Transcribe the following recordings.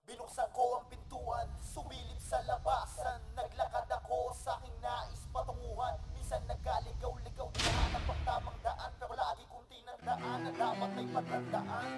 Binuksan ko ang pintuan, sumilip sa labasan. Naglakad ako sa aking nais patunguhan. Minsan nagkaligaw-ligaw, hinahanap ang tamang daan. Pero lagi kong tinandaan na dapat may patandaan.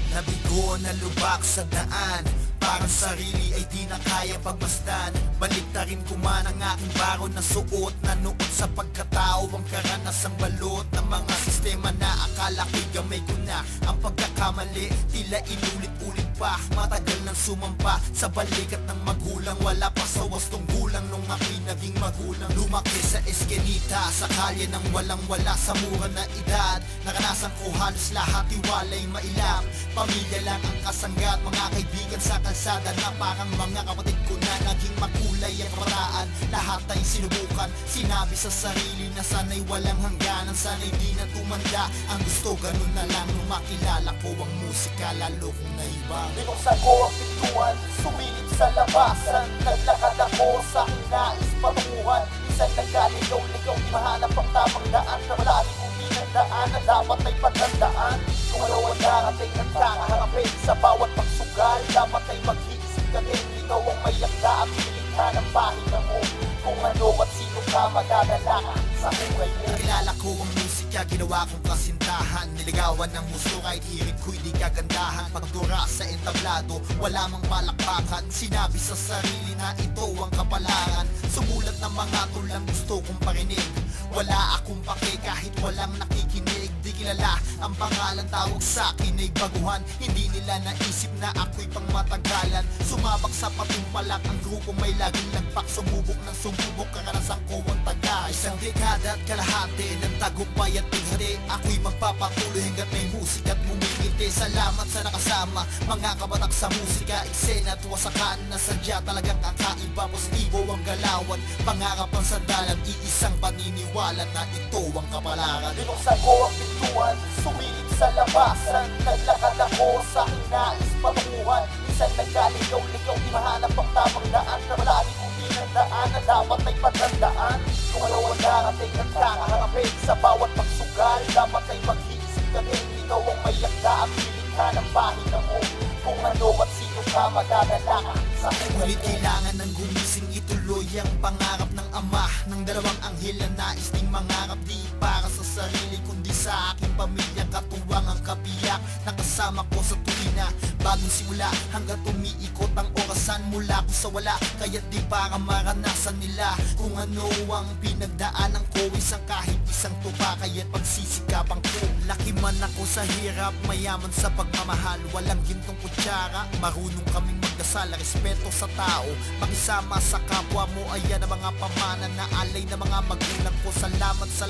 Nabigo na lubak sa daan, parang sarili ay di na kaya pagmasdan. Baliktarin ko man ang aking baron na suot na noon sa pagkatao. Ang karanasang balot ng mga sistema na akala ko'y gamay ko na. Ang pagkakamali, tila inulit-ulit pa. Matagal nang sumampa sa balikat ng magulang. Wala pa sa wastong gulang nung ako'y naging magulang. Lumaki sa eskenita, sa kalye ng walang-wala sa mura na edad. Naranasan ko halos lahat, iwalay mailam. Pamilya lang ang kasanggat, mga kaibigan sa kalsada na parang mga kapatid ko na naging makulay ang kabataan. Lahat ay sinubukan, sinabi sa sarili na sana'y walang hangganan. Sana'y di na tumanda, ang gusto ganun na lang. Nung makilala ko ang musika, lalo kong naibang. Binuksan ko ang pintuan, sumilip sa labasan. Naglakad ako sa aking nais patunguhan. Minsan nagkaligaw-ligaw, di mahanap ang tamang daan. Pero lagi kong tinandaan na dapat may patandaan. Kung ano ang narating at kakaharapin sa bawat pagsugal, dapat ay mag-iisip ka din. Ikaw ang may yakda at piling ka ng pahinga mo. Kung ano at sino ka, madadala ka sa buhay mo. Nakilala ko ang musika, ginawa kong kasintahan. Niligawan ng gusto kahit hirit ko'y di kagandahan. Pagdura sa entablado, wala mang palakpakan. Sinabi sa sarili na ito ang kapalaran. Sumulat ng mga tulang gusto kong parinig. Wala akong pake kahit walang nakikinig. Di kilala ang pangalan, tawag sa akin ay baguhan. Hindi nila naisip na ako'y pang matagalan. Sumabak sa patimpalak ang grupo, may laging lagpak. Sumubok ng sumubok, karanasan ko ang taga. Isang dekada at kalahati ng tagumpay at tighati. Ako'y magpapatuloy hanggat may musika at mumingiti. Salamat sa nakasama, mga kabatak sa musika. Eksena at wasakan na sadya talagang kakaiba. Positibo ang galawan, pangarap ang sandalan. Iisang paniniwala na ito ang kapalaran. Binuksan ko ang pintuan, sumilip sa labasan. Naglakad ako sa aking nais patunguhan. Minsan nagkaligaw-ligaw, di mahanap ang tamang daan. Pero lagi kong tinandaan na dapat may patandaan. Kung ano ang narating at kakaharapin sa bawat pagsugal, dapat ay mag-iisip ka din. Ikaw ang may yakda at piling ka ng pahinga mo. Kung ano at sino ka, madadala ka sa buhay. Ngunit kailangan ng gumising, ituloy ang pangarap ng ama ng dalawang anghel na nais ding mangarap. Di para sa sarili kundi sa aking pamilya. Katuwang ang kabiyak na kasama ko sa tuwina. Bagong simula hanggang umiikot ang orasan. Mula ko sa wala, kaya't di para maranasan nila kung ano ang pinagdaanan ko. Isang kahit isang tupa, kaya't pagsisikapan ko. Laki man ako sa hirap, mayaman sa pagmamahal. Walang gintong kutsara, marunong kaming magdasal. Respeto sa tao, makisama sa kapwa mo. Ayan ang mga pamana na alay na mga magulang ko. Salamat sa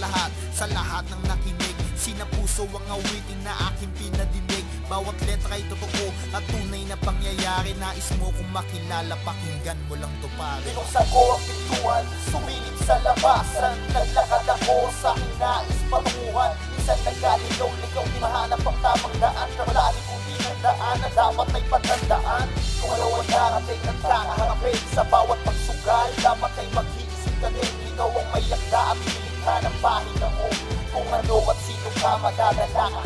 lahat ng nakinig. Sinapuso ang awitin na aking pinadinig. Bawat letra ay totoo at tunay na pangyayari. Nais mo kung makilala, pakinggan mo lang to pare. Binuksan ko ang pintuan, sumilip sa labasan. Naglakad ako sa aking nais patunguhan. Minsan nagkaligaw-ligaw, di mahanap ang tamang daan. Pero lagi kong tinandaan na dapat may patandaan. Kung ano ang narating at kakaharapin sa bawat pagsugal, dapat ay mag-iisip ka din. Ikaw ang may yakda at piling ka ng pahinga mo. Kung ano at sino ka, madadala ka